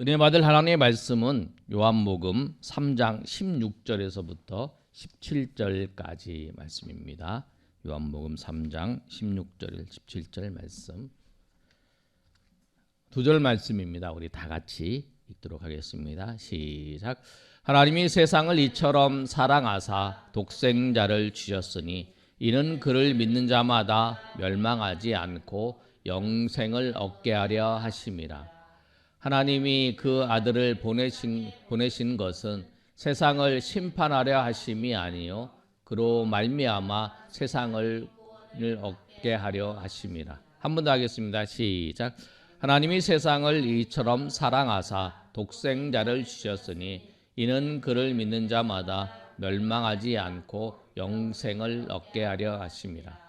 은혜 받을 하나님의 말씀은 요한복음 3장 16절에서부터 17절까지 말씀입니다. 요한복음 3장 16절 17절 말씀. 두 절 말씀입니다. 우리 다 같이 읽도록 하겠습니다. 시작. 하나님이 세상을 이처럼 사랑하사 독생자를 주셨으니 이는 그를 믿는 자마다 멸망하지 않고 영생을 얻게 하려 하심이라. 하나님이 그 아들을 보내신 것은 세상을 심판하려 하심이 아니요 그로 말미암아 세상을 얻게 하려 하심이라. 한 번 더 하겠습니다. 시작. 하나님이 세상을 이처럼 사랑하사 독생자를 주셨으니 이는 그를 믿는 자마다 멸망하지 않고 영생을 얻게 하려 하심이라.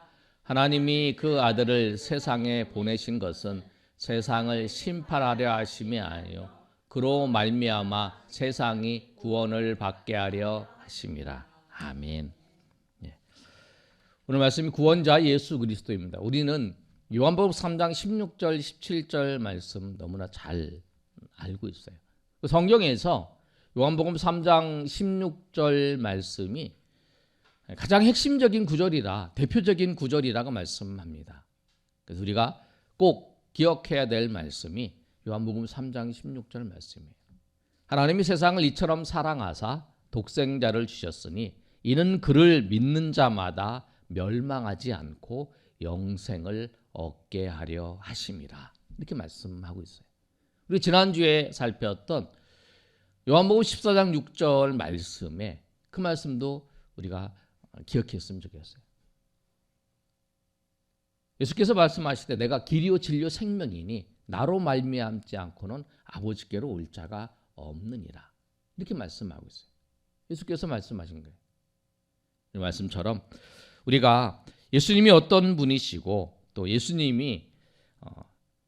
하나님이 그 아들을 세상에 보내신 것은 세상을 심판하려 하심이 아니요 그로 말미암아 세상이 구원을 받게 하려 하심이라. 아멘. 오늘 말씀이 구원자 예수 그리스도입니다. 우리는 요한복음 3장 16절 17절 말씀 너무나 잘 알고 있어요. 성경에서 요한복음 3장 16절 말씀이 가장 핵심적인 구절이라, 대표적인 구절이라고 말씀합니다. 그래서 우리가 꼭 기억해야 될 말씀이 요한복음 3장 16절 말씀이에요. 하나님이 세상을 이처럼 사랑하사 독생자를 주셨으니 이는 그를 믿는 자마다 멸망하지 않고 영생을 얻게 하려 하심이라. 이렇게 말씀하고 있어요. 우리 지난주에 살폈던 요한복음 14장 6절 말씀에 그 말씀도 우리가 기억했으면 좋겠어요. 예수께서 말씀하시되 내가 길이요 진리요 생명이니 나로 말미암지 않고는 아버지께로 올 자가 없느니라. 이렇게 말씀하고 있어요. 예수께서 말씀하신 거예요. 이 말씀처럼 우리가 예수님이 어떤 분이시고 또 예수님이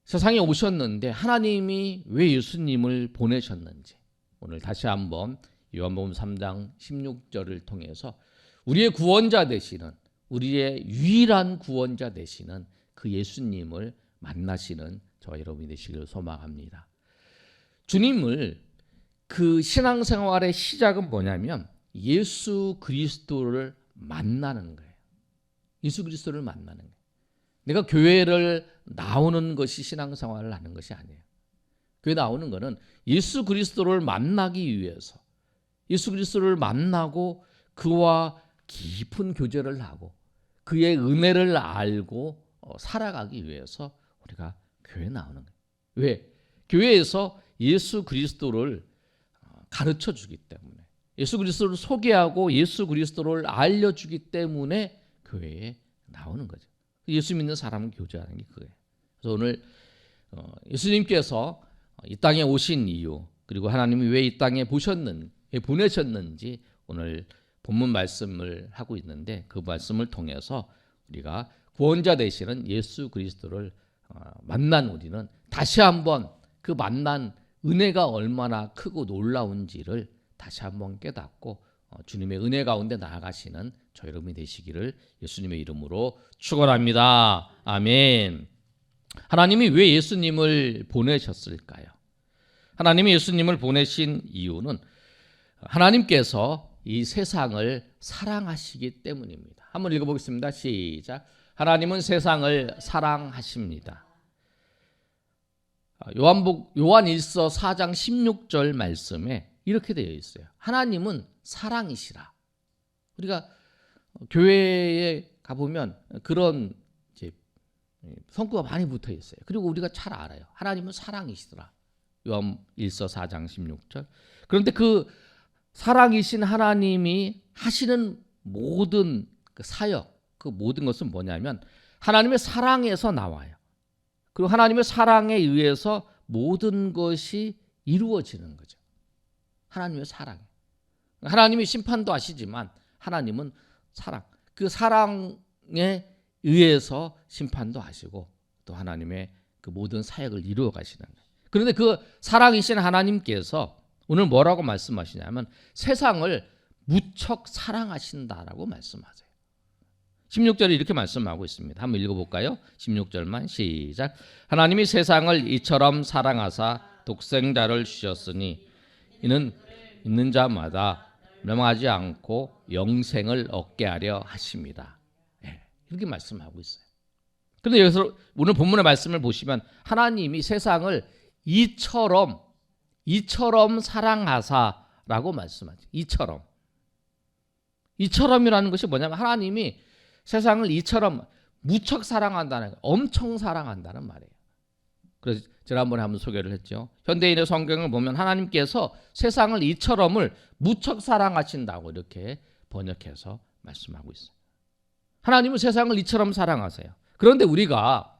세상에 오셨는데 하나님이 왜 예수님을 보내셨는지 오늘 다시 한번 요한복음 3장 16절을 통해서 우리의 구원자 되시는, 우리의 유일한 구원자 되시는 그 예수님을 만나시는 저와 여러분이 되시기를 소망합니다. 주님을 그 신앙생활의 시작은 뭐냐면 예수 그리스도를 만나는 거예요. 예수 그리스도를 만나는 거예요. 내가 교회를 나오는 것이 신앙생활을 하는 것이 아니에요. 교회 나오는 것은 예수 그리스도를 만나기 위해서, 예수 그리스도를 만나고 그와 깊은 교제를 하고 그의 은혜를 알고 살아가기 위해서 우리가 교회에 나오는 거예요. 왜? 교회에서 예수 그리스도를 가르쳐 주기 때문에, 예수 그리스도를 소개하고 예수 그리스도를 알려주기 때문에 교회에 나오는 거죠. 예수 믿는 사람은 교제하는 게 그거예요. 그래서 오늘 예수님께서 이 땅에 오신 이유, 그리고 하나님이 왜 이 땅에 보내셨는지 오늘 본문 말씀을 하고 있는데 그 말씀을 통해서 우리가 구원자 되시는 예수 그리스도를 만난 우리는 다시 한번 그 만난 은혜가 얼마나 크고 놀라운지를 다시 한번 깨닫고 주님의 은혜 가운데 나아가시는 저 여러분이 되시기를 예수님의 이름으로 축원합니다. 아멘. 하나님이 왜 예수님을 보내셨을까요? 하나님이 예수님을 보내신 이유는 하나님께서 이 세상을 사랑하시기 때문입니다. 한번 읽어보겠습니다. 시작. 하나님은 세상을 사랑하십니다. 요한일서 4장 16절 말씀에 이렇게 되어 있어요. 하나님은 사랑이시라. 우리가 교회에 가보면 그런 이제 성구가 많이 붙어 있어요. 그리고 우리가 잘 알아요. 하나님은 사랑이시더라. 요한일서 4장 16절. 그런데 그 사랑이신 하나님이 하시는 모든 그 사역, 그 모든 것은 뭐냐면 하나님의 사랑에서 나와요. 그리고 하나님의 사랑에 의해서 모든 것이 이루어지는 거죠. 하나님의 사랑. 하나님이 심판도 하시지만 하나님은 사랑. 그 사랑에 의해서 심판도 하시고 또 하나님의 그 모든 사역을 이루어 가시는 거예요. 그런데 그 사랑이신 하나님께서 오늘 뭐라고 말씀하시냐면 세상을 무척 사랑하신다라고 말씀하세요. 16절에 이렇게 말씀하고 있습니다. 한번 읽어볼까요? 16절만 시작. 하나님이 세상을 이처럼 사랑하사 독생자를 주셨으니 이는 있는 자마다 멸망하지 않고 영생을 얻게 하려 하십니다. 이렇게 말씀하고 있어요. 그런데 여기서 오늘 본문의 말씀을 보시면 하나님이 세상을 이처럼 사랑하사라고 말씀하죠. 이처럼이라는 것이 뭐냐면 하나님이 세상을 이처럼 무척 사랑한다는 거예요. 엄청 사랑한다는 말이에요. 그래서 지난번에 한번 소개를 했죠. 현대인의 성경을 보면 하나님께서 세상을 이처럼을 무척 사랑하신다고 이렇게 번역해서 말씀하고 있어요. 하나님은 세상을 이처럼 사랑하세요. 그런데 우리가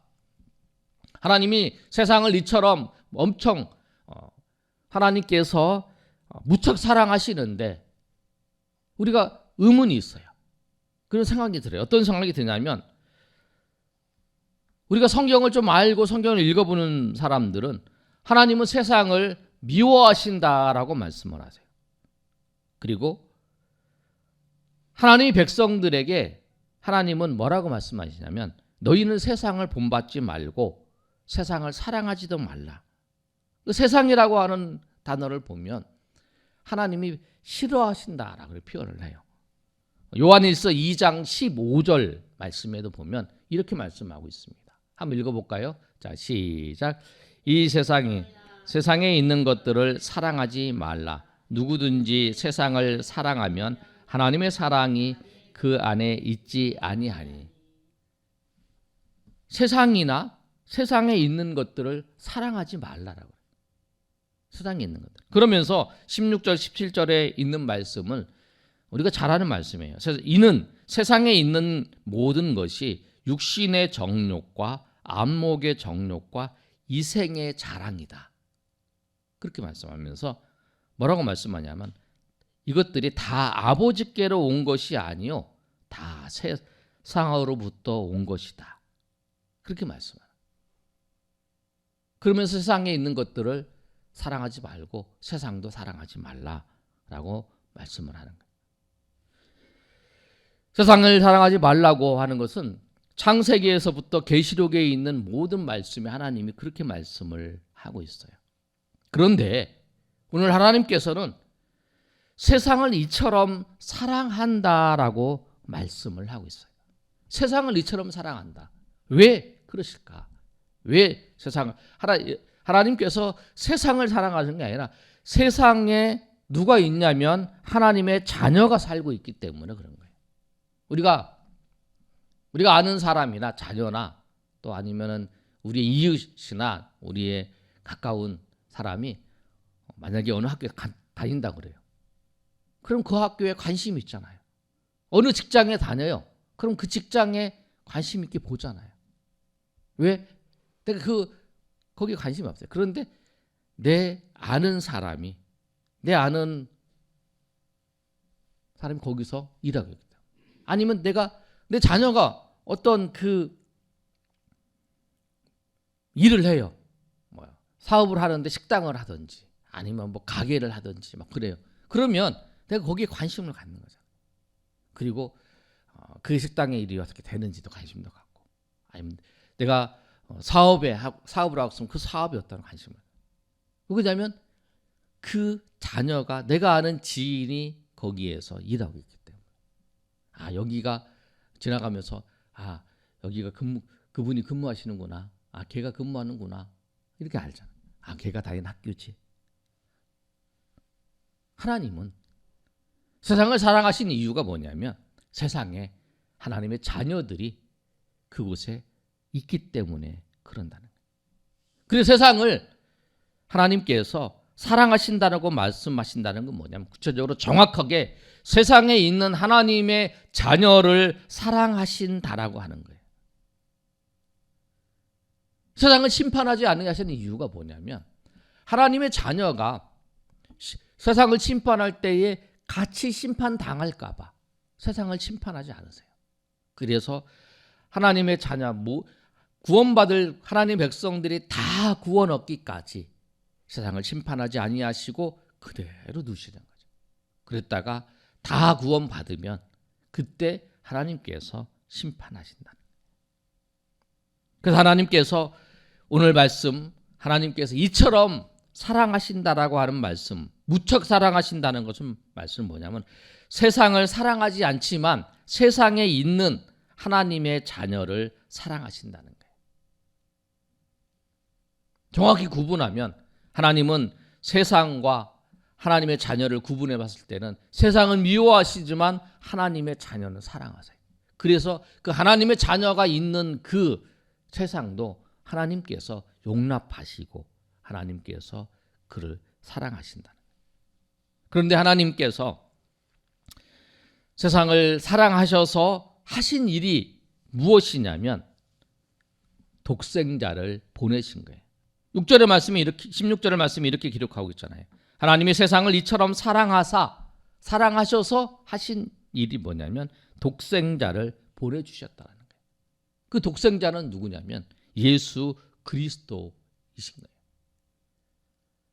하나님이 세상을 이처럼 엄청 하나님께서 무척 사랑하시는데 우리가 의문이 있어요. 그런 생각이 들어요. 어떤 생각이 드냐면 우리가 성경을 좀 알고 성경을 읽어보는 사람들은 하나님은 세상을 미워하신다라고 말씀을 하세요. 그리고 하나님이 백성들에게 하나님은 뭐라고 말씀하시냐면 너희는 세상을 본받지 말고 세상을 사랑하지도 말라. 그 세상이라고 하는 단어를 보면 하나님이 싫어하신다라고 표현을 해요. 요한일서 2장 15절 말씀에도 보면 이렇게 말씀하고 있습니다. 한번 읽어볼까요? 자, 시작. 이 세상에 있는 것들을 사랑하지 말라. 누구든지 세상을 사랑하면 하나님의 사랑이 그 안에 있지 아니하니. 세상이나 세상에 있는 것들을 사랑하지 말라라고. 세상에 있는 것들. 그러면서 16절, 17절에 있는 말씀을 우리가 잘 아는 말씀이에요. 이는 세상에 있는 모든 것이 육신의 정욕과 안목의 정욕과 이생의 자랑이다. 그렇게 말씀하면서 뭐라고 말씀하냐면 이것들이 다 아버지께로 온 것이 아니요 다 세상으로부터 온 것이다. 그렇게 말씀해요. 그러면서 세상에 있는 것들을 사랑하지 말고 세상도 사랑하지 말라라고 말씀을 하는 거예요. 세상을 사랑하지 말라고 하는 것은 창세기에서부터 계시록에 있는 모든 말씀에 하나님이 그렇게 말씀을 하고 있어요. 그런데 오늘 하나님께서는 세상을 이처럼 사랑한다라고 말씀을 하고 있어요. 세상을 이처럼 사랑한다. 왜 그러실까? 왜 세상을 하나님께서 세상을 사랑하시는 게 아니라 세상에 누가 있냐면 하나님의 자녀가 살고 있기 때문에 그런 거예요. 우리가 아는 사람이나 자녀나 또 아니면은 우리의 이웃이나 우리의 가까운 사람이 만약에 어느 학교에 다닌다 그래요. 그럼 그 학교에 관심이 있잖아요. 어느 직장에 다녀요. 그럼 그 직장에 관심 있게 보잖아요. 왜? 내가 거기에 관심이 없어요. 그런데 내 아는 사람이 거기서 일하고 있다. 아니면 내 자녀가 어떤 일을 해요. 사업을 하는데 식당을 하든지 아니면 가게를 하든지 막 그래요. 그러면 내가 거기에 관심을 갖는 거죠. 그리고 그 식당의 일이 어떻게 되는지도 관심도 갖고 아니면 내가 사업을 하고 있으면 그 사업이 어떤 관심을. 왜냐하면 그 자녀가 내가 아는 지인이 거기에서 일하고 있기 때문에 여기가 지나가면서 여기가 그분이 근무하시는구나. 걔가 근무하는구나. 이렇게 알잖아. 걔가 다니는 학교지. 하나님은 세상을 사랑하신 이유가 뭐냐면 세상에 하나님의 자녀들이 그곳에 있기 때문에 그런다는 거예요. 그래서 세상을 하나님께서 사랑하신다고 말씀하신다는 건 뭐냐면 구체적으로 정확하게 세상에 있는 하나님의 자녀를 사랑하신다라고 하는 거예요. 세상을 심판하지 않게 하시는 이유가 뭐냐면 하나님의 자녀가 세상을 심판할 때에 같이 심판당할까 봐 세상을 심판하지 않으세요. 그래서 하나님의 자녀 구원받을 하나님 백성들이 다 구원 얻기까지 세상을 심판하지 아니하시고 그대로 두시는 거죠. 그랬다가 다 구원받으면 그때 하나님께서 심판하신다는 거예요. 그래서 하나님께서 오늘 말씀 하나님께서 이처럼 사랑하신다라고 하는 말씀, 무척 사랑하신다는 것은 말씀은 뭐냐면 세상을 사랑하지 않지만 세상에 있는 하나님의 자녀를 사랑하신다는 거예요. 정확히 구분하면 하나님은 세상과 하나님의 자녀를 구분해 봤을 때는 세상은 미워하시지만 하나님의 자녀는 사랑하세요. 그래서 그 하나님의 자녀가 있는 그 세상도 하나님께서 용납하시고 하나님께서 그를 사랑하신다는 거예요. 그런데 하나님께서 세상을 사랑하셔서 하신 일이 무엇이냐면 독생자를 보내신 거예요. 6절의 말씀이 이렇게 16절의 말씀이 이렇게 기록하고 있잖아요. 하나님이 세상을 이처럼 사랑하셔서 하신 일이 뭐냐면 독생자를 보내주셨다는 거예요. 그 독생자는 누구냐면 예수 그리스도이신 거예요.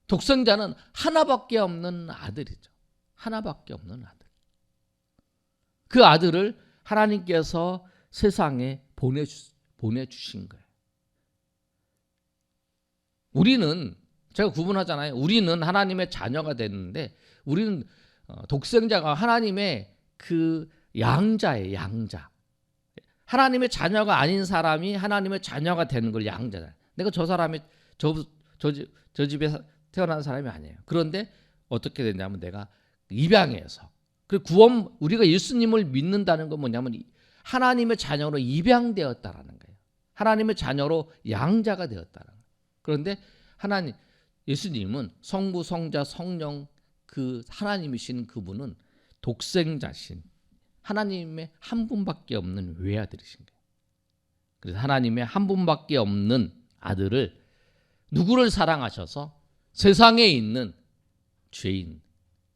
독생자는 하나밖에 없는 아들이죠. 하나밖에 없는 아들. 그 아들을 하나님께서 세상에 보내주신 거예요. 우리는 제가 구분하잖아요. 우리는 하나님의 자녀가 됐는데 우리는 독생자가 하나님의 그 양자예요. 양자. 하나님의 자녀가 아닌 사람이 하나님의 자녀가 되는 걸 양자다. 내가 저 사람이 저 집에 태어난 사람이 아니에요. 그런데 어떻게 되냐면 내가 입양해서 그 구원 우리가 예수님을 믿는다는 건 뭐냐면 하나님의 자녀로 입양되었다라는 거예요. 하나님의 자녀로 양자가 되었다는 거예요. 그런데 하나님 예수님은 성부, 성자, 성령 그 하나님이신 그분은 독생자신 하나님의 한 분밖에 없는 외아들이신 거예요. 그래서 하나님의 한 분밖에 없는 아들을 누구를 사랑하셔서 세상에 있는 죄인,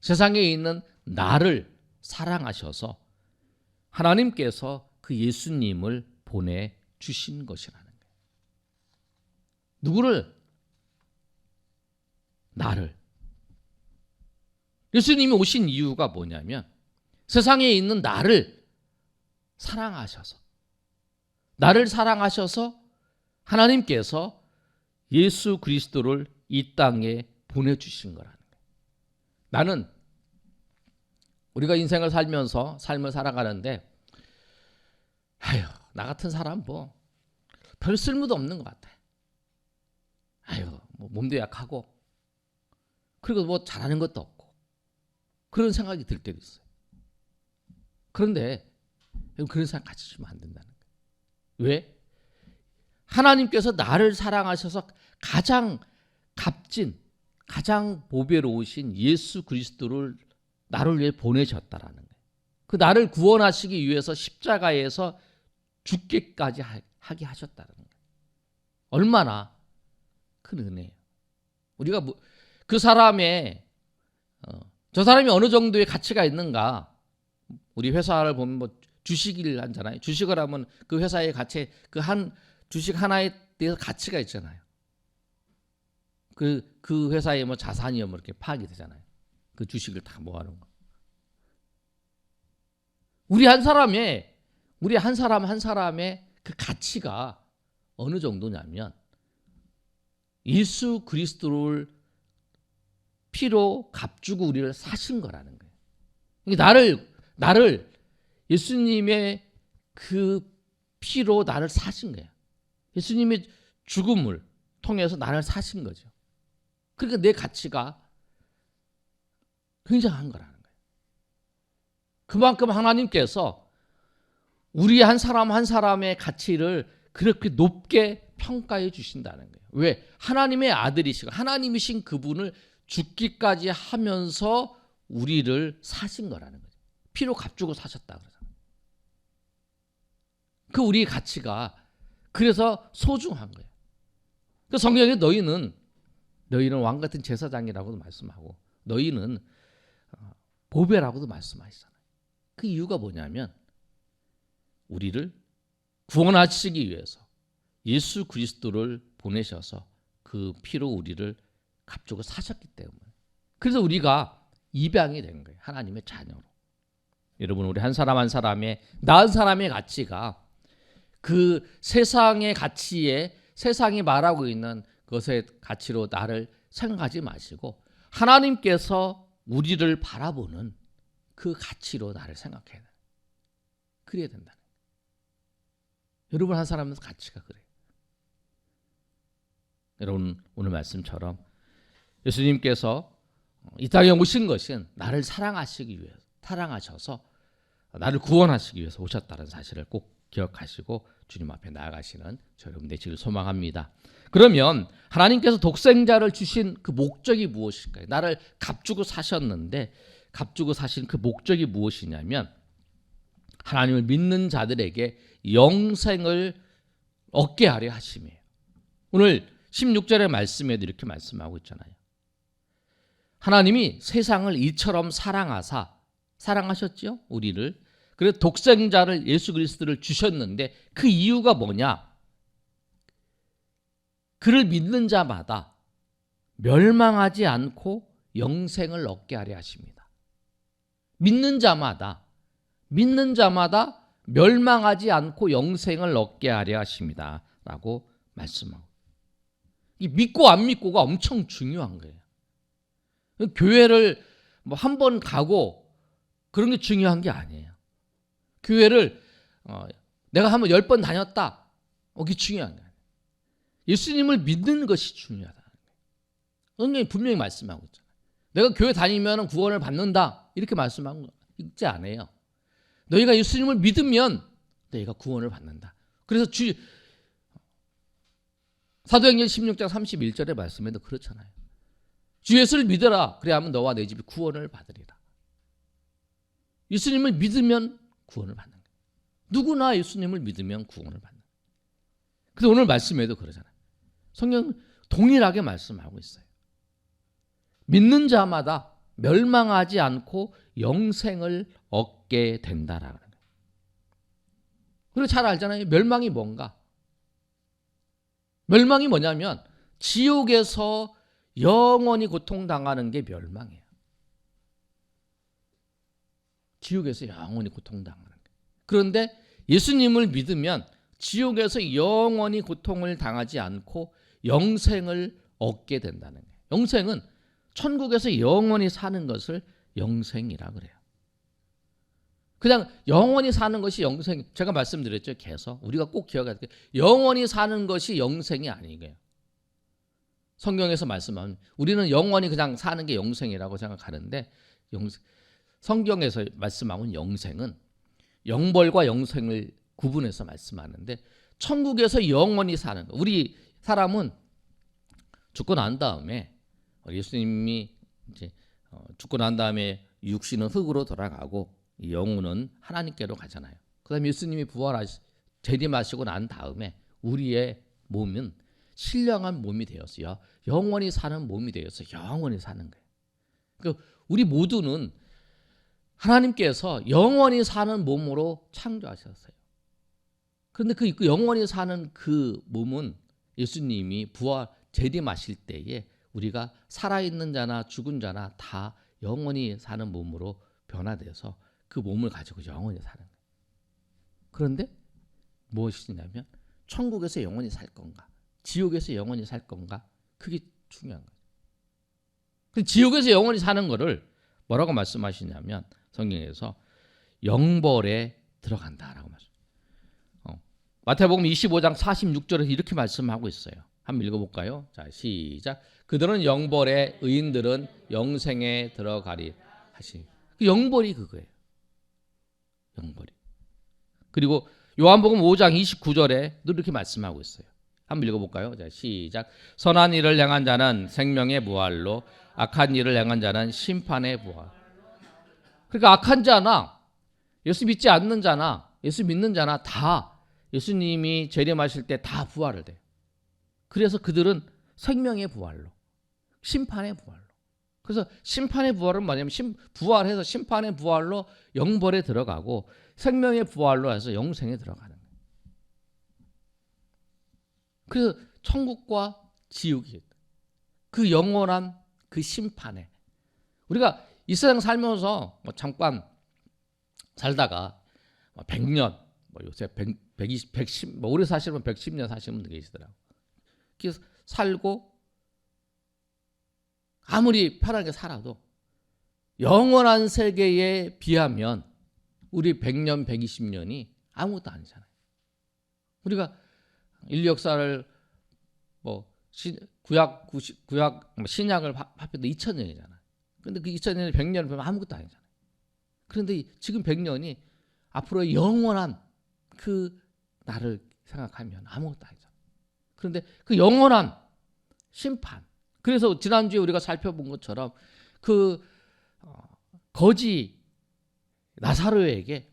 세상에 있는 나를 사랑하셔서 하나님께서 그 예수님을 보내주신 것이라는 거예요. 누구를? 나를. 예수님이 오신 이유가 뭐냐면 세상에 있는 나를 사랑하셔서 하나님께서 예수 그리스도를 이 땅에 보내주신 거라는 거예요. 나는 우리가 인생을 살면서 삶을 살아가는데 나 같은 사람 뭐 별 쓸모도 없는 것 같아. 뭐 몸도 약하고 그리고 뭐 잘하는 것도 없고 그런 생각이 들 때도 있어요. 그런데 그런 생각 가지시면 안 된다는 거예요. 왜? 하나님께서 나를 사랑하셔서 가장 값진 가장 보배로우신 예수 그리스도를 나를 위해 보내셨다라는 거예요. 그 나를 구원하시기 위해서 십자가에서 죽기까지 하게 하셨다는 거예요. 얼마나 큰 은혜예요. 우리가 그 사람의 저 사람이 어느 정도의 가치가 있는가? 우리 회사를 보면 뭐 주식을 하잖아요. 주식을 하면 그 회사의 가치, 그 한 주식 하나에 대해서 가치가 있잖아요. 그 회사의 뭐 자산이 뭐 이렇게 파악이 되잖아요. 그 주식을 다 모아놓은 거. 우리 한 사람의 그 가치가 어느 정도냐면 예수 그리스도를 피로 값주고 우리를 사신 거라는 거예요. 나를 예수님의 그 피로 나를 사신 거예요. 예수님의 죽음을 통해서 나를 사신 거죠. 그러니까 내 가치가 굉장한 거라는 거예요. 그만큼 하나님께서 우리 한 사람 한 사람의 가치를 그렇게 높게 평가해 주신다는 거예요. 왜? 하나님의 아들이시고 하나님이신 그분을 죽기까지 하면서 우리를 사신 거라는 거죠. 피로 값주고 사셨다 그러잖아요. 그 우리의 가치가 그래서 소중한 거예요. 그 성경에 너희는 왕 같은 제사장이라고도 말씀하고 너희는 보배라고도 말씀하시잖아요. 그 이유가 뭐냐면 우리를 구원하시기 위해서 예수 그리스도를 보내셔서 그 피로 우리를 값주고 사셨기 때문에 그래서 우리가 입양이 된 거예요. 하나님의 자녀로. 여러분 우리 한 사람 한 사람의 나 한 사람의 가치가 그 세상의 가치에 세상이 말하고 있는 것의 가치로 나를 생각하지 마시고 하나님께서 우리를 바라보는 그 가치로 나를 생각해야 돼. 그래야 된다는 거예요. 여러분 한 사람은 가치가 그래요. 여러분 오늘 말씀처럼 예수님께서 이 땅에 오신 것은 나를 사랑하시기 위해서, 사랑하셔서 나를 구원하시기 위해서 오셨다는 사실을 꼭 기억하시고 주님 앞에 나아가시는 저 여러분 되시길 소망합니다. 그러면 하나님께서 독생자를 주신 그 목적이 무엇일까요? 나를 값주고 사셨는데 값주고 사신 그 목적이 무엇이냐면 하나님을 믿는 자들에게 영생을 얻게 하려 하심이에요. 오늘 16절의 말씀에도 이렇게 말씀하고 있잖아요. 하나님이 세상을 이처럼 사랑하셨죠? 우리를. 그래서 독생자를 예수 그리스도를 주셨는데 그 이유가 뭐냐? 그를 믿는 자마다 멸망하지 않고 영생을 얻게 하려 하십니다. 믿는 자마다 멸망하지 않고 영생을 얻게 하려 하십니다. 라고 말씀하고. 이 믿고 안 믿고가 엄청 중요한 거예요. 교회를 뭐 한 번 가고 그런 게 중요한 게 아니에요. 교회를 내가 한번 10번 다녔다. 그게 중요한 거예요. 예수님을 믿는 것이 중요하다는 거예요. 성경이 분명히 말씀하고 있잖아요. 내가 교회 다니면 구원을 받는다. 이렇게 말씀하고 있지 않아요. 너희가 예수님을 믿으면 너희가 구원을 받는다. 그래서 사도행전 16장 31절의 말씀에도 그렇잖아요. 주 예수를 믿어라. 그래야만 너와 내 집이 구원을 받으리라. 예수님을 믿으면 구원을 받는 거예요. 누구나 예수님을 믿으면 구원을 받는 거예요. 그래서 오늘 말씀에도 그러잖아요. 성경은 동일하게 말씀하고 있어요. 믿는 자마다 멸망하지 않고 영생을 얻게 된다라는 거예요. 그리고 잘 알잖아요. 멸망이 뭔가? 멸망이 뭐냐면 지옥에서 영원히 고통당하는 게 멸망이에요. 지옥에서 영원히 고통당하는 거예요. 그런데 예수님을 믿으면 지옥에서 영원히 고통을 당하지 않고 영생을 얻게 된다는 거예요. 영생은 천국에서 영원히 사는 것을 영생이라 그래요. 그냥 영원히 사는 것이 영생, 제가 말씀드렸죠. 계속 우리가 꼭 기억해야 돼. 영원히 사는 것이 영생이 아니에요. 성경에서 말씀하면 우리는 영원히 그냥 사는 게 영생이라고 생각하는데 성경에서 말씀하는 영생은 영벌과 영생을 구분해서 말씀하는데 천국에서 영원히 사는 거. 우리 사람은 죽고 난 다음에 예수님이 이제 죽고 난 다음에 육신은 흙으로 돌아가고 영혼은 하나님께로 가잖아요. 그다음에 예수님이 재림하시고 난 다음에 우리의 몸은 신령한 몸이 되었어요. 영원히 사는 몸이 되어서 영원히 사는 거예요. 그러니까 우리 모두는 하나님께서 영원히 사는 몸으로 창조하셨어요. 그런데 그 영원히 사는 그 몸은 예수님이 재림하실 때에 우리가 살아있는 자나 죽은 자나 다 영원히 사는 몸으로 변화돼서 그 몸을 가지고 영원히 사는 거예요. 그런데 무엇이냐면 천국에서 영원히 살 건가, 지옥에서 영원히 살 건가, 그게 중요한 거예요. 지옥에서 영원히 사는 거를 뭐라고 말씀하시냐면 성경에서 영벌에 들어간다라고 말씀해요. 마태복음 25장 46절에서 이렇게 말씀하고 있어요. 한번 읽어볼까요? 자, 시작. 그들은 영벌에, 의인들은 영생에 들어가리 하시. 영벌이 그거예요. 영벌이. 그리고 요한복음 5장 29절에도 이렇게 말씀하고 있어요. 한번 읽어볼까요? 자, 시작. 선한 일을 행한 자는 생명의 부활로, 악한 일을 행한 자는 심판의 부활. 그러니까 악한 자나 예수 믿지 않는 자나 예수 믿는 자나 다 예수님이 재림하실 때 다 부활을 돼요. 그래서 그들은 생명의 부활로, 심판의 부활로. 그래서 심판의 부활은 뭐냐면 부활해서 심판의 부활로 영벌에 들어가고 생명의 부활로 해서 영생에 들어가는 거예요. 그래서 천국과 지옥이 그 영원한 그 심판에 우리가 이 세상 살면서 잠깐 살다가 100년, 요새 120, 110, 오래 사시면 110년 사시는 분들 계시더라고요. 그래서 살고 아무리 편하게 살아도 영원한 세계에 비하면 우리 100년, 120년이 아무것도 아니잖아요. 우리가 인류 역사를 구약 신약을 합해도 2000년이잖아요. 그런데 그 2000년이 100년을 보면 아무것도 아니잖아요. 그런데 지금 100년이 앞으로 영원한 그 나를 생각하면 아무것도 아니잖아요. 그런데 그 영원한 심판. 그래서 지난주에 우리가 살펴본 것처럼 그 거지 나사로에게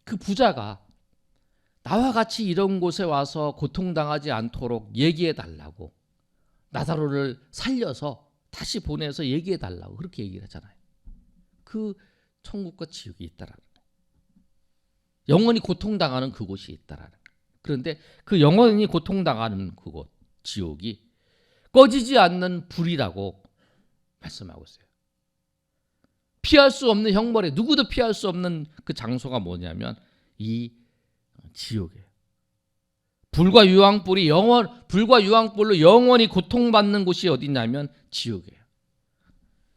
그 부자가 나와 같이 이런 곳에 와서 고통당하지 않도록 얘기해 달라고, 나사로를 살려서 다시 보내서 얘기해 달라고 그렇게 얘기를 하잖아요. 그 천국과 지옥이 있다라는 거예요. 영원히 고통당하는 그곳이 있다라는 거예요. 그런데 그 영원히 고통당하는 그곳, 지옥이 꺼지지 않는 불이라고 말씀하고 있어요. 피할 수 없는 형벌에, 누구도 피할 수 없는 그 장소가 뭐냐면 이 지옥이에요. 불과 유황불로 영원히 고통받는 곳이 어디냐면 지옥이에요.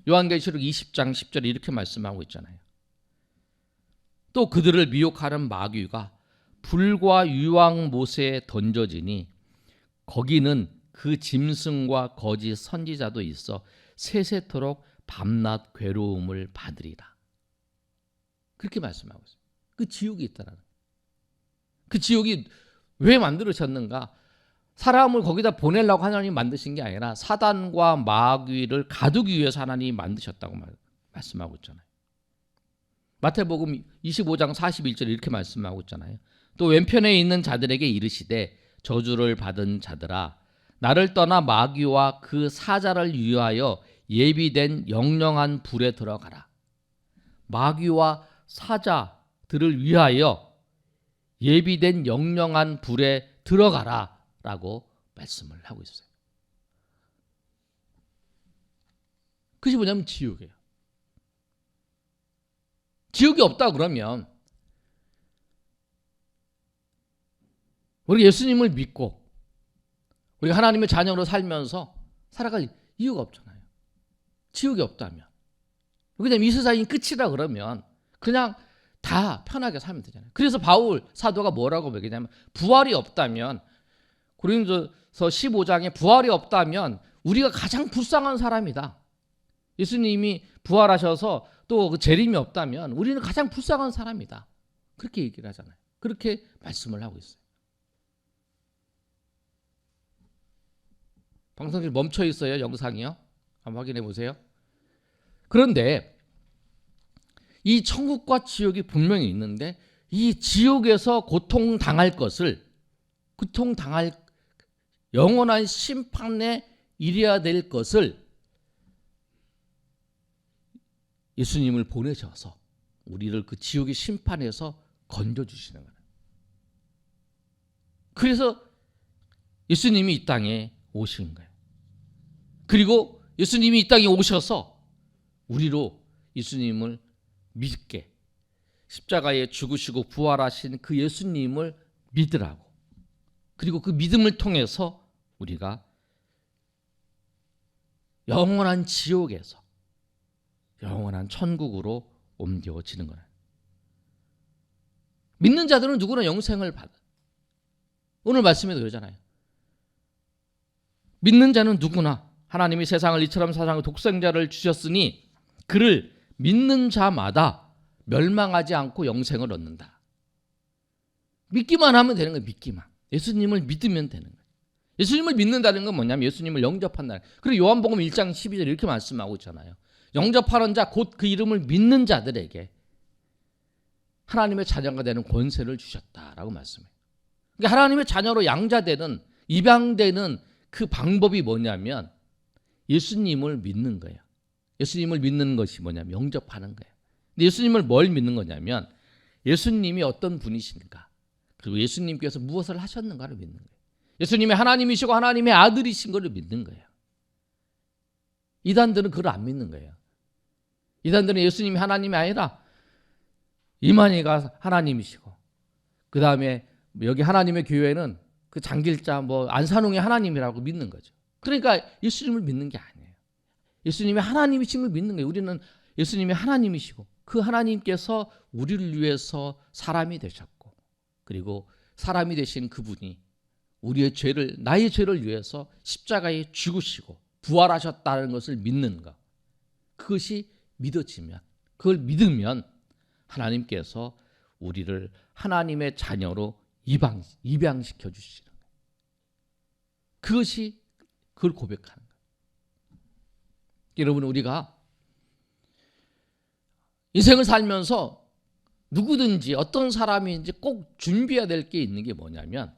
요한계시록 20장 10절에 이렇게 말씀하고 있잖아요. 또 그들을 미혹하는 마귀가 불과 유황못에 던져지니 거기는 그 짐승과 거짓 선지자도 있어 세세토록 밤낮 괴로움을 받으리라. 그렇게 말씀하고 있어요. 그 지옥이 있다라는 거예요. 그 지옥이 왜 만들어졌는가? 사람을 거기다 보내려고 하나님이 만드신 게 아니라 사단과 마귀를 가두기 위해서 하나님이 만드셨다고 말씀하고 있잖아요. 마태복음 25장 41절에 이렇게 말씀하고 있잖아요. 또 왼편에 있는 자들에게 이르시되 저주를 받은 자들아 나를 떠나 마귀와 그 사자를 위하여 예비된 영영한 불에 들어가라. 마귀와 사자들을 위하여 예비된 영영한 불에 들어가라 라고 말씀을 하고 있어요. 그것이 뭐냐면 지옥이에요. 지옥이 없다 그러면 우리 예수님을 믿고 우리가 하나님의 자녀로 살면서 살아갈 이유가 없잖아요. 지옥이 없다면. 왜냐하면 이 세상이 끝이라 그러면 그냥 다 편하게 살면 되잖아요. 그래서 바울 사도가 뭐라고 얘기냐면 부활이 없다면, 고린도서 15장에 부활이 없다면 우리가 가장 불쌍한 사람이다. 예수님이 부활하셔서 또 그 재림이 없다면 우리는 가장 불쌍한 사람이다. 그렇게 얘기를 하잖아요. 그렇게 말씀을 하고 있어요. 방송이 멈춰 있어요. 영상이요. 한번 확인해 보세요. 그런데 이 천국과 지옥이 분명히 있는데 이 지옥에서 고통당할 것을, 고통당할 영원한 심판에 이래야 될 것을 예수님을 보내셔서 우리를 그 지옥의 심판에서 건져주시는 거예요. 그래서 예수님이 이 땅에 오신 거예요. 그리고 예수님이 이 땅에 오셔서 우리로 예수님을 믿게, 십자가에 죽으시고 부활하신 그 예수님을 믿으라고, 그리고 그 믿음을 통해서 우리가 영원한 지옥에서 영원한 천국으로 옮겨지는 거예요. 믿는 자들은 누구나 영생을 받아. 오늘 말씀에도 그러잖아요. 믿는 자는 누구나 하나님이 세상을 이처럼 사랑하고 독생자를 주셨으니 그를 믿는 자마다 멸망하지 않고 영생을 얻는다. 믿기만 하면 되는 거예요. 믿기만. 예수님을 믿으면 되는 거예요. 예수님을 믿는다는 건 뭐냐면 예수님을 영접한다. 그리고 요한복음 1장 12절에 이렇게 말씀하고 있잖아요. 영접하는 자, 곧 그 이름을 믿는 자들에게 하나님의 자녀가 되는 권세를 주셨다라고 말씀해요. 그러니까 하나님의 자녀로 양자되는, 입양되는 그 방법이 뭐냐면 예수님을 믿는 거예요. 예수님을 믿는 것이 뭐냐면 영접하는 거예요. 근데 예수님을 뭘 믿는 거냐면 예수님이 어떤 분이신가, 그리고 예수님께서 무엇을 하셨는가를 믿는 거예요. 예수님이 하나님이시고 하나님의 아들이신 것을 믿는 거예요. 이단들은 그걸 안 믿는 거예요. 이단들은 예수님이 하나님이 아니라 이만희가 하나님이시고, 그 다음에 여기 하나님의 교회는 그 장길자 안산홍이 하나님이라고 믿는 거죠. 그러니까 예수님을 믿는 게 아니에요. 예수님이 하나님이신 걸 믿는 거예요. 우리는 예수님이 하나님이시고 그 하나님께서 우리를 위해서 사람이 되셨고 그리고 사람이 되신 그분이 우리의 죄를 나의 죄를 위해서 십자가에 죽으시고 부활하셨다는 것을 믿는 것. 그것이 믿어지면 그걸 믿으면 하나님께서 우리를 하나님의 자녀로 입양시켜 주시는 거예요. 그것이 그걸 고백하는 거예요. 여러분 우리가 인생을 살면서 누구든지 어떤 사람인지 꼭 준비해야 될 게 있는 게 뭐냐면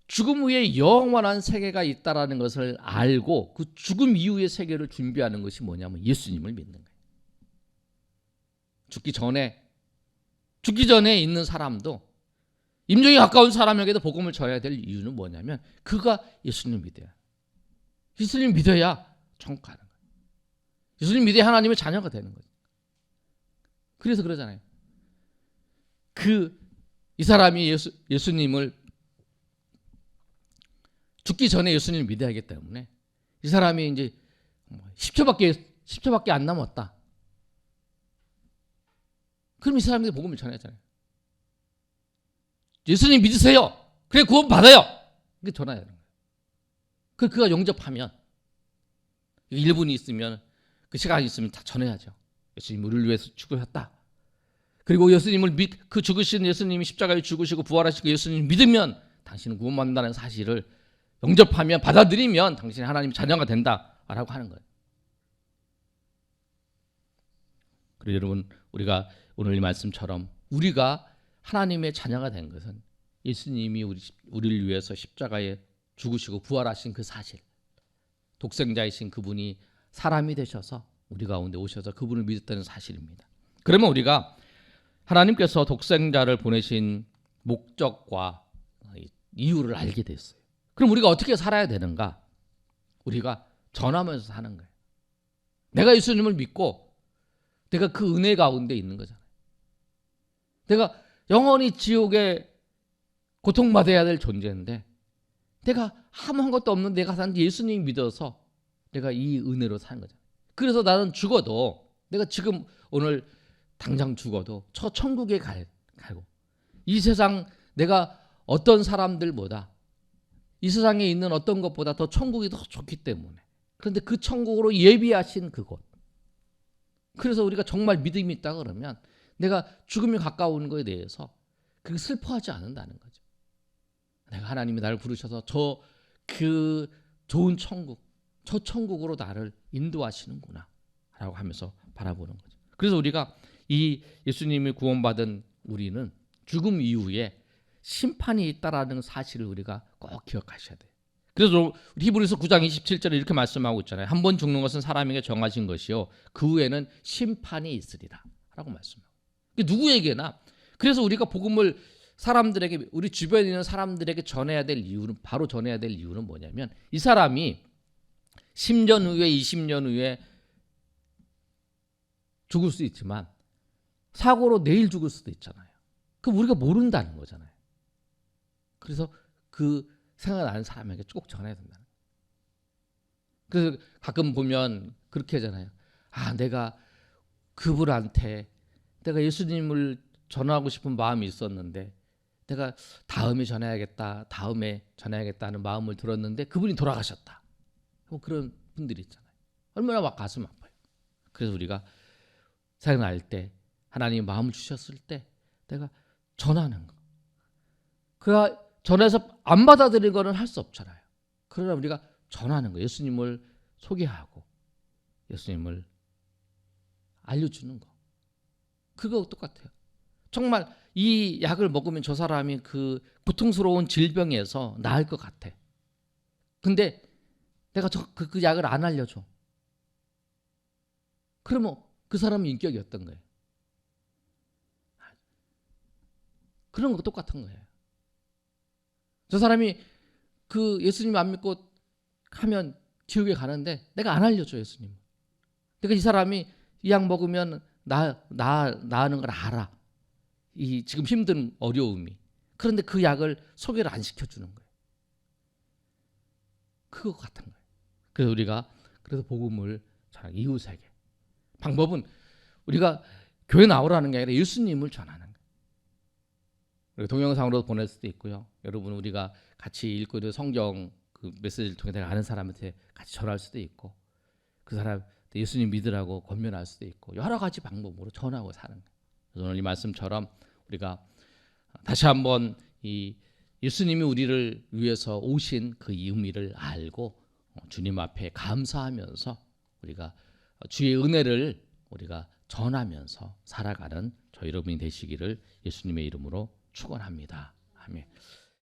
죽음 후에 영원한 세계가 있다라는 것을 알고 그 죽음 이후의 세계를 준비하는 것이 뭐냐면 예수님을 믿는 거예요. 죽기 전에 있는 사람도 임종이 가까운 사람에게도 복음을 전해야 될 이유는 뭐냐면 그가 예수님을 믿어야. 예수님 믿어야 천국 가는 거예요. 예수님 믿어야 하나님의 자녀가 되는 거죠. 그래서 그러잖아요. 이 사람이 예수님을 죽기 전에 예수님을 믿어야 하기 때문에 이 사람이 이제 10초밖에 안 남았다. 그럼 이 사람에게 복음을 전하잖아요. 예수님 믿으세요. 그래 구원 받아요. 이게 전해야 되는 거예요. 그가 영접하면 1분이 있으면 그 시간이 있으면 다 전해야죠. 예수님 우리를 위해서 죽으셨다. 그리고 예수님을 그 죽으신 예수님이 십자가에 죽으시고 부활하시고 예수님 믿으면 당신은 구원받는다는 사실을 영접하면 받아들이면 당신이 하나님 자녀가 된다라고 하는 거예요. 그리고 여러분 우리가 오늘 이 말씀처럼 우리가 하나님의 자녀가 된 것은 예수님이 우리를 위해서 십자가에 죽으시고 부활하신 그 사실, 독생자이신 그분이 사람이 되셔서 우리 가운데 오셔서 그분을 믿었다는 사실입니다. 그러면 우리가 하나님께서 독생자를 보내신 목적과 이유를 알게 됐어요. 그럼 우리가 어떻게 살아야 되는가? 우리가 전하면서 사는 거예요. 내가 예수님을 믿고 내가 그 은혜 가운데 있는 거잖아요. 내가 영원히 지옥에 고통받아야 될 존재인데 내가 아무한 것도 없는 내가 산 예수님 믿어서 내가 이 은혜로 사는 거잖아요. 그래서 나는 죽어도 내가 지금 오늘 당장 죽어도 저 천국에 가고 이 세상 내가 어떤 사람들보다 이 세상에 있는 어떤 것보다 더 천국이 더 좋기 때문에 그런데 그 천국으로 예비하신 그곳 그래서 우리가 정말 믿음이 있다 그러면 내가 죽음이 가까운 거에 대해서 그렇게 슬퍼하지 않는다는 거죠. 내가 하나님이 나를 부르셔서 그 좋은 천국 저 천국으로 나를 인도하시는구나 라고 하면서 바라보는 거죠. 그래서 우리가 이 예수님이 구원받은 우리는 죽음 이후에 심판이 있다라는 사실을 우리가 꼭 기억하셔야 돼요. 그래서 히브리서 9장 27절에 이렇게 말씀하고 있잖아요. 한 번 죽는 것은 사람에게 정하신 것이요 그 후에는 심판이 있으리라 라고 말씀해요. 누구에게나. 그래서 우리가 복음을 사람들에게 우리 주변에 있는 사람들에게 전해야 될 이유는 바로 전해야 될 이유는 뭐냐면 이 사람이 10년 후에 20년 후에 죽을 수 있지만 사고로 내일 죽을 수도 있잖아요. 그럼 우리가 모른다는 거잖아요. 그래서 그 생각나는 사람에게 꼭 전해야 된다는 거예요. 그래서 가끔 보면 그렇게 하잖아요. 내가 그분한테 내가 예수님을 전하고 싶은 마음이 있었는데 내가 다음에 전해야겠다는 마음을 들었는데 그분이 돌아가셨다. 뭐 그런 분들이 있잖아요. 얼마나 막 가슴 아파요. 그래서 우리가 생각날 때 하나님이 마음을 주셨을 때 내가 전하는 거. 그가 전해서 안 받아들이는 거는 할 수 없잖아요. 그러나 우리가 전하는 거. 예수님을 소개하고 예수님을 알려주는 거. 그거 똑같아요. 정말 이 약을 먹으면 저 사람이 그 고통스러운 질병에서 나을 것 같아. 근데 내가 그 약을 안 알려줘. 그러면 그 사람의 인격이 어떤 거예요? 그런 거 똑같은 거예요. 저 사람이 그 예수님 안 믿고 하면 지옥에 가는데 내가 안 알려줘 예수님. 내가 이 사람이 이 약 먹으면 나는 걸 알아. 이 지금 힘든 어려움이. 그런데 그 약을 소개를 안 시켜주는 거예요. 그거 같은 거예요. 그래서 우리가 복음을 이웃에게. 방법은 우리가 교회 나오라는 게 아니라 예수님을 전하는 거예요. 우리가 동영상으로 보낼 수도 있고요. 여러분 우리가 같이 읽고 있는 성경 그 메시지를 통해 내가 아는 사람한테 같이 전할 수도 있고 그 사람 예수님 믿으라고 권면할 수도 있고 여러 가지 방법으로 전하고 사는 거예요. 그래서 오늘 이 말씀처럼 우리가 다시 한번 이 예수님이 우리를 위해서 오신 그 의미를 알고 주님 앞에 감사하면서 우리가 주의 은혜를 우리가 전하면서 살아가는 저희 여러분이 되시기를 예수님의 이름으로 축원합니다. 아멘.